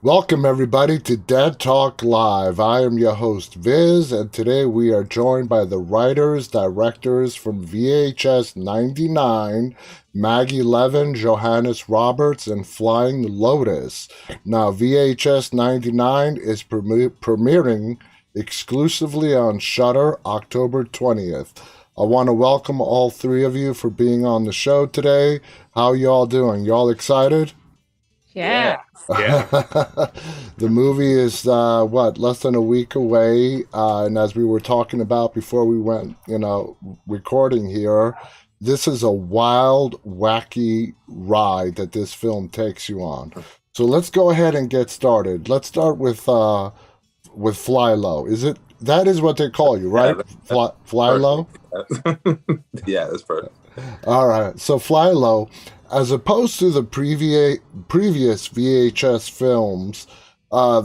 Welcome, everybody, to Dead Talk Live. I am your host, Viz, and today we are joined by the writers, directors from VHS 99, Maggie, Levin, Johannes Roberts, and Flying Lotus. Now, VHS 99 is premiering exclusively on Shudder October 20th. I want to welcome all three of you for being on the show today. How y'all doing? Y'all excited? Yeah. Yeah. The movie is less than a week away, and as we were talking about before we went, recording here, this is a wild, wacky ride that this film takes you on. So let's go ahead and get started. Let's start with Fly Low. That is what they call you, right? Fly Low? Yeah, that's perfect. All right. So Fly Low, as opposed to the previous VHS films,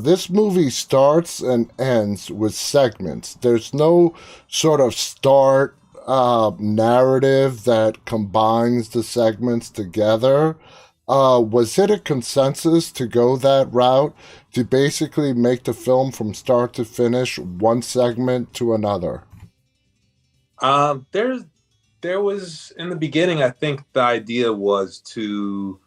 this movie starts and ends with segments. There's no sort of start narrative that combines the segments together. Was it a consensus to go that route, to basically make the film from start to finish one segment to another? There was, in the beginning, I think the idea was to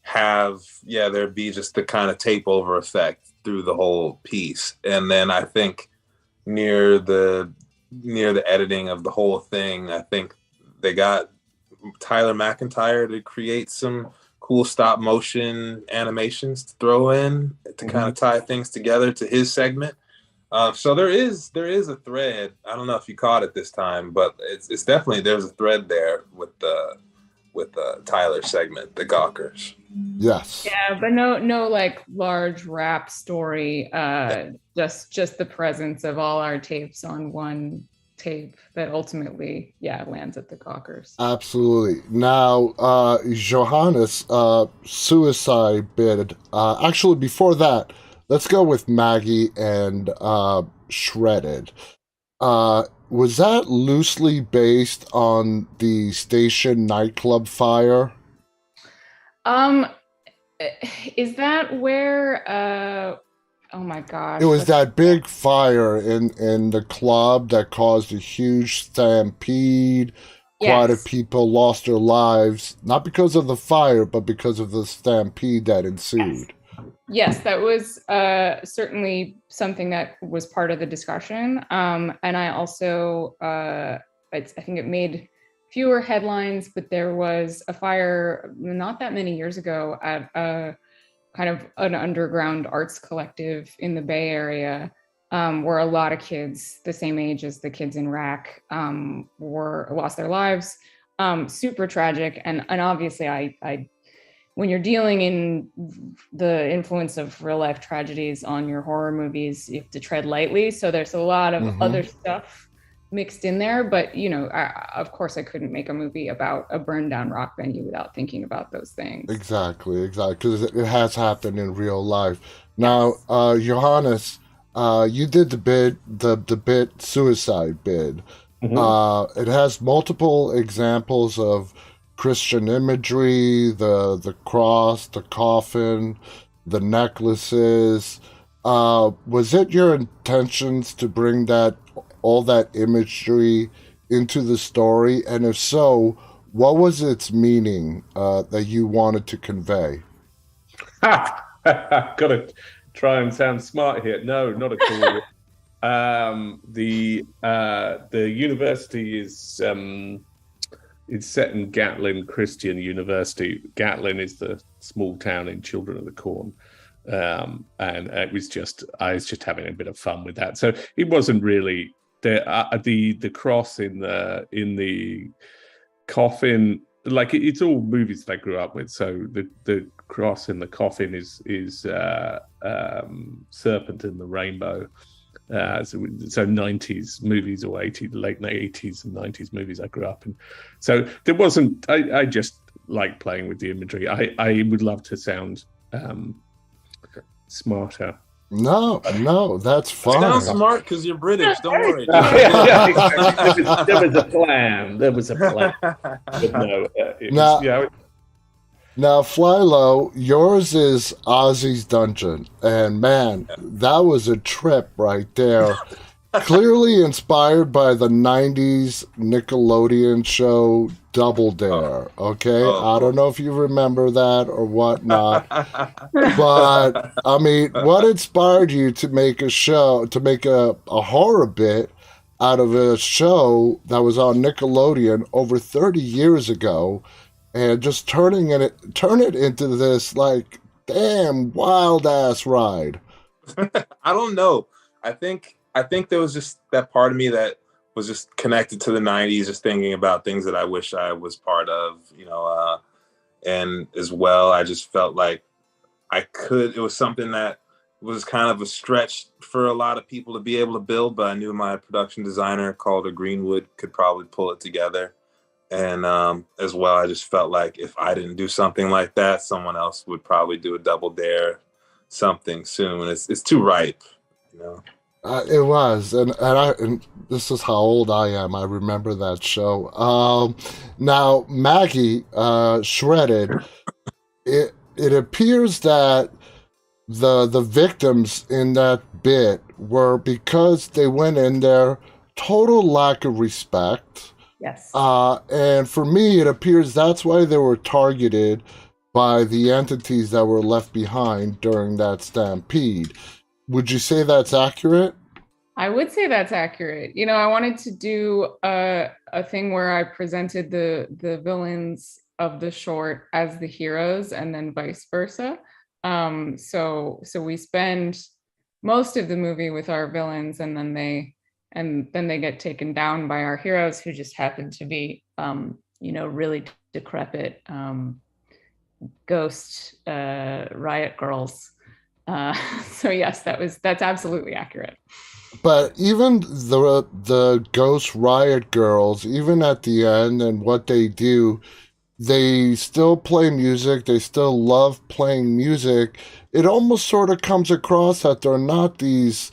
have there be just the kind of tape over effect through the whole piece, and then I think near the editing of the whole thing, I think they got Tyler McIntyre to create some cool stop motion animations to throw in to kind of tie things together to his segment. So there is a thread. I don't know if you caught it this time, but it's definitely, there's a thread there with the Tyler segment, the Gawkers. Yes. Yeah, but no like large rap story. Just the presence of all our tapes on one tape that ultimately, lands at the Gawkers. Absolutely. Now, Johannes, suicide bid. Actually, before that, let's go with Maggie and Shredded. Was that loosely based on the station nightclub fire? Is that where oh my gosh. It was that big fire in the club that caused a huge stampede. Quite a people lost their lives, not because of the fire, but because of the stampede that ensued. Yes, that was certainly something that was part of the discussion. And I also, I think it made fewer headlines, but there was a fire not that many years ago at a kind of an underground arts collective in the Bay Area, where a lot of kids the same age as the kids in RAC lost their lives. Super tragic. And obviously I when you're dealing in the influence of real life tragedies on your horror movies, you have to tread lightly. So there's a lot of other stuff mixed in there. But, of course, I couldn't make a movie about a burned down rock venue without thinking about those things. Exactly. Because it has happened in real life. Now, Johannes, you did the bit suicide bid. It has multiple examples of Christian imagery, the cross, the coffin, the necklaces. Was it your intentions to bring all that imagery into the story? And if so, what was its meaning that you wanted to convey? Got to try and sound smart here. No, not at all. The university is it's set in Gatlin Christian University. Gatlin is the small town in Children of the Corn. And I was just having a bit of fun with that. So it wasn't really the cross in the coffin. Like it's all movies that I grew up with. So the cross in the coffin is Serpent in the Rainbow. So 90s movies or late 80s and 90s movies I grew up in. So there wasn't, I just like playing with the imagery. I would love to sound smarter. No, that's fine. Sound smart because you're British. Don't worry. There was a plan. But no, Now, Flylo, yours is Ozzys Dungeon, and man, that was a trip right there. Clearly inspired by the '90s Nickelodeon show Double Dare. Okay, I don't know if you remember that or whatnot, but I mean, what inspired you to make a show, to make a horror bit out of a show that was on Nickelodeon over 30 years ago, and just turn it into this like damn wild ass ride? I don't know. I think there was just that part of me that was just connected to the '90s, just thinking about things that I wish I was part of, and as well, I just felt like I could. It was something that was kind of a stretch for a lot of people to be able to build, but I knew my production designer, Calder Greenwood, could probably pull it together. And as well, I just felt like if I didn't do something like that, someone else would probably do a Double Dare something soon. It's too ripe, you know. It was, and this is how old I am. I remember that show. Now Maggie, shredded. It appears that the victims in that bit were, because they went in there, total lack of respect. Yes. And for me, it appears that's why they were targeted by the entities that were left behind during that stampede. Would you say that's accurate? I would say that's accurate. I wanted to do a thing where I presented the villains of the short as the heroes, and then vice versa. So we spend most of the movie with our villains, and then they get taken down by our heroes, who just happen to be really decrepit ghost riot girls. So yes, that's absolutely accurate. But even the Ghost Riot Girls, even at the end and what they do, they still play music. They still love playing music. It almost sort of comes across that they're not these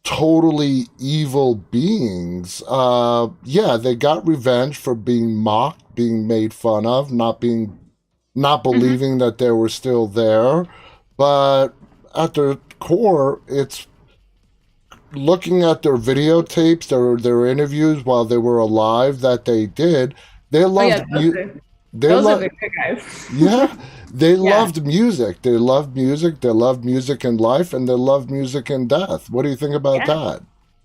totally evil beings. Yeah, they got revenge for being mocked, being made fun of, not believing that they were still there. But at their core, it's looking at their videotapes, their interviews while they were alive that they did. They loved those are the good guys. Yeah, they loved music. They loved music. They loved music in life, and they loved music in death. What do you think about that?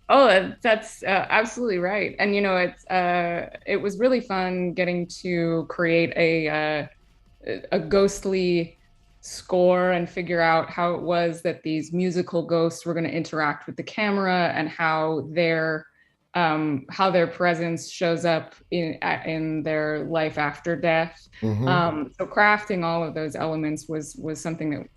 Oh, that's absolutely right. And it was really fun getting to create a ghostly score and figure out how it was that these musical ghosts were going to interact with the camera, and how their presence shows up in their life after death. So crafting all of those elements was something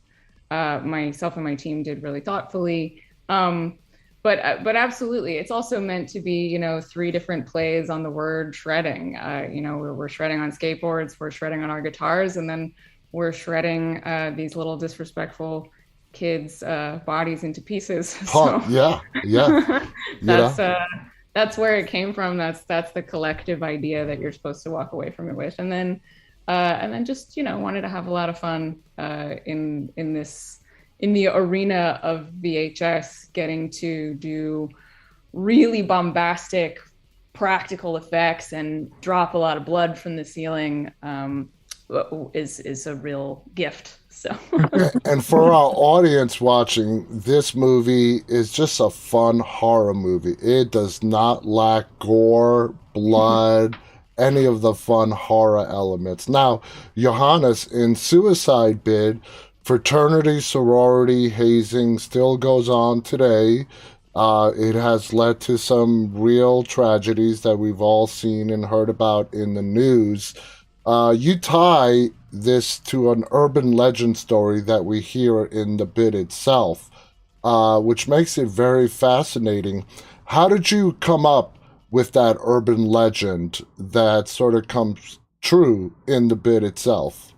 that myself and my team did really thoughtfully. But absolutely, it's also meant to be 3 different plays on the word shredding. We're shredding on skateboards, we're shredding on our guitars, and then we're shredding these little disrespectful kids' bodies into pieces. So, yeah. That's where it came from. That's the collective idea that you're supposed to walk away from it with, and then just wanted to have a lot of fun in the arena of VHS, getting to do really bombastic practical effects and drop a lot of blood from the ceiling. Is a real gift. So and for our audience watching, this movie is just a fun horror movie. It does not lack gore, blood, any of the fun horror elements. Now, Johannes, in Suicide Bid, fraternity, sorority, hazing still goes on today. It has led to some real tragedies that we've all seen and heard about in the news. You tie this to an urban legend story that we hear in the bit itself, which makes it very fascinating. How did you come up with that urban legend that sort of comes true in the bit itself?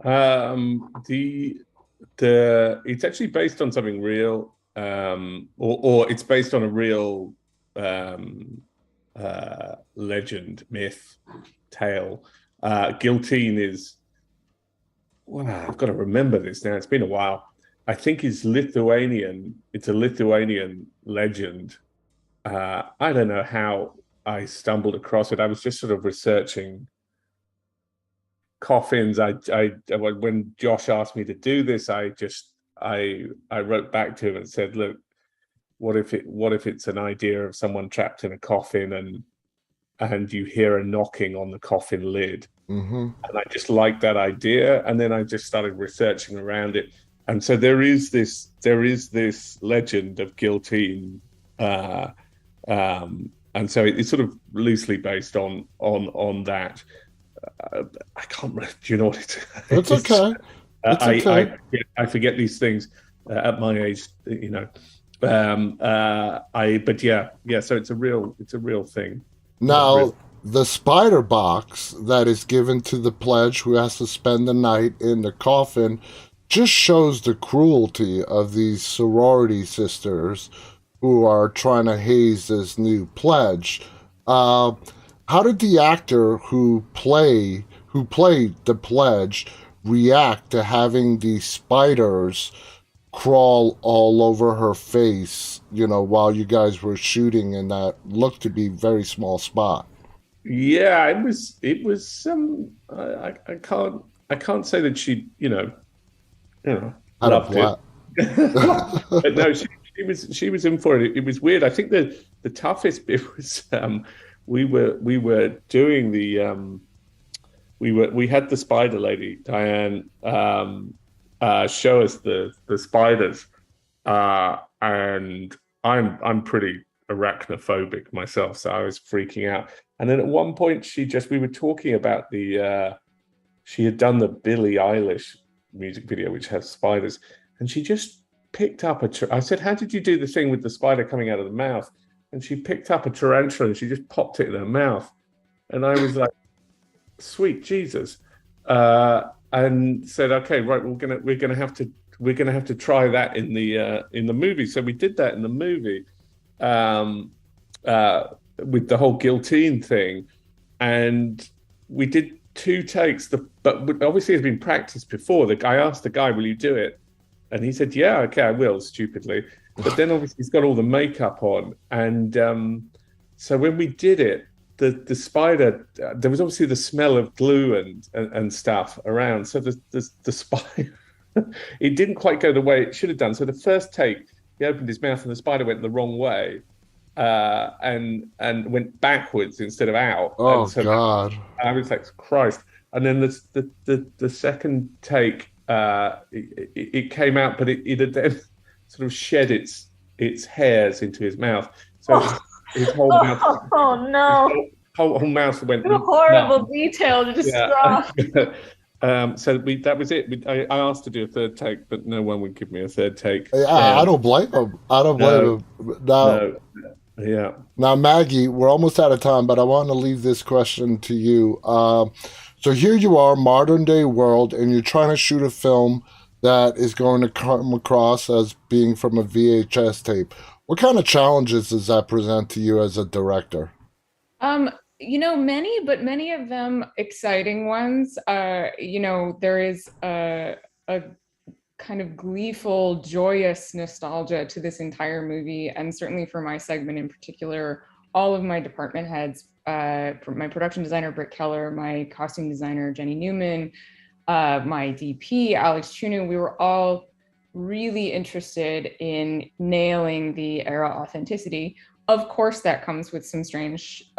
It's actually based on something real, or it's based on a real legend, myth, tale. Guillotine is wow, I've got to remember this now. It's been a while. I think it's Lithuanian. It's a Lithuanian legend. I don't know how I stumbled across it. I was just sort of researching coffins. When Josh asked me to do this, I wrote back to him and said, look, what if it's an idea of someone trapped in a coffin and you hear a knocking on the coffin lid? Mm-hmm. And I just liked that idea, and then I just started researching around it. And so there is this legend of guillotine, and so it's sort of loosely based on that. I can't remember. Do you know what it is? It's okay. It's okay. I forget these things at my age, you know. But yeah. So it's a real thing. Now, the spider box that is given to the pledge who has to spend the night in the coffin just shows the cruelty of these sorority sisters who are trying to haze this new pledge. How did the actor who played the pledge react to having these spiders crawl all over her face, while you guys were shooting in that looked to be very small spot? Yeah, it was I can't say that she loved it. But no, she was in for it. It was weird. I think the toughest bit was we were doing the we had the spider lady Diane show us the spiders, and I'm pretty arachnophobic myself, so I was freaking out. And then at one point we were talking about she had done the Billie Eilish music video which has spiders, and she just picked up I said, how did you do the thing with the spider coming out of the mouth? And she picked up a tarantula and she just popped it in her mouth, and I was like, sweet Jesus. And said, okay, right, we're gonna have to try that in the movie. So we did that in the movie, with the whole guillotine thing, and we did 2 takes. But obviously it's been practiced before. I asked the guy, "Will you do it?" And he said, "Yeah, okay, I will." Stupidly, but then obviously he's got all the makeup on, and so when we did it, the spider, there was obviously the smell of glue and stuff around. So the spider, it didn't quite go the way it should have done. So the first take, he opened his mouth and the spider went the wrong way, and went backwards instead of out. Oh, so God! I was like, Christ! And then the second take, it came out, but it had then sort of shed its hairs into his mouth. So. His whole mouth. Oh no! His whole mouth went. What a horrible detail to describe. Yeah. So that was it. I asked to do a third take, but no one would give me a third take. I don't blame him. Now, Maggie, we're almost out of time, but I want to leave this question to you. So here you are, modern day world, and you're trying to shoot a film that is going to come across as being from a VHS tape. What kind of challenges does that present to you as a director? Many of them exciting ones. There is a kind of gleeful, joyous nostalgia to this entire movie, and certainly for my segment in particular, all of my department heads, my production designer Britt Keller, my costume designer Jenny Newman, my DP Alex Chunu, we were all really interested in nailing the era authenticity. Of course, that comes with some strange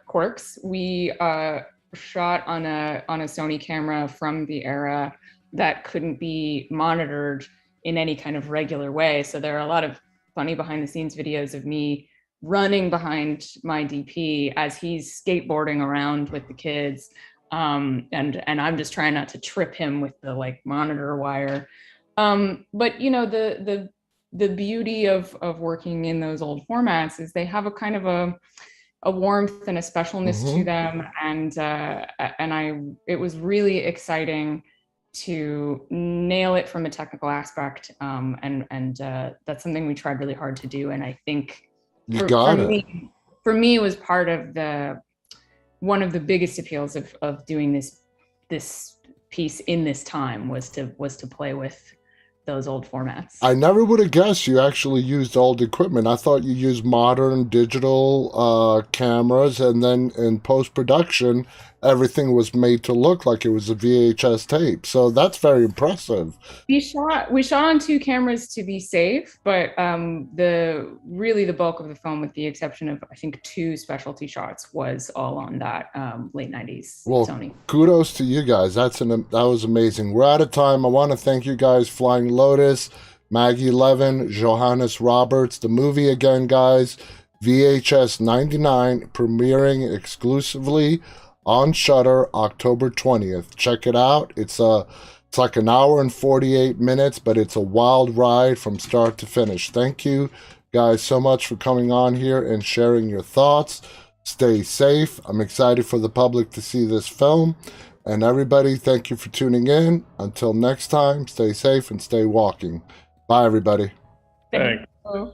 quirks. We shot on a Sony camera from the era that couldn't be monitored in any kind of regular way. So there are a lot of funny behind the scenes videos of me running behind my DP as he's skateboarding around with the kids. And I'm just trying not to trip him with the monitor wire. But the beauty of working in those old formats is they have a kind of a warmth and a specialness to them, and it was really exciting to nail it from a technical aspect, and that's something we tried really hard to do. And I think for me, it was part of one of the biggest appeals of doing this piece in this time was to play with those old formats. I never would have guessed you actually used old equipment. I thought you used modern digital cameras, and then in post-production, everything was made to look like it was a VHS tape. So that's very impressive. We shot on 2 cameras to be safe, but the bulk of the film, with the exception of I think 2 specialty shots, was all on that late 90s Sony. Kudos to you guys. That was amazing. We're out of time. I want to thank you guys, Flying Lotus, Maggie, Levin, Johannes, Roberts. The movie again, guys, VHS 99, premiering exclusively on Shudder October 20th. Check it out. It's like an hour and 48 minutes, but it's a wild ride from start to finish. Thank you guys so much for coming on here and sharing your thoughts. Stay safe. I'm excited for the public to see this film. And everybody, thank you for tuning in. Until next time, stay safe and stay walking. Bye, everybody. Thanks. Thank you.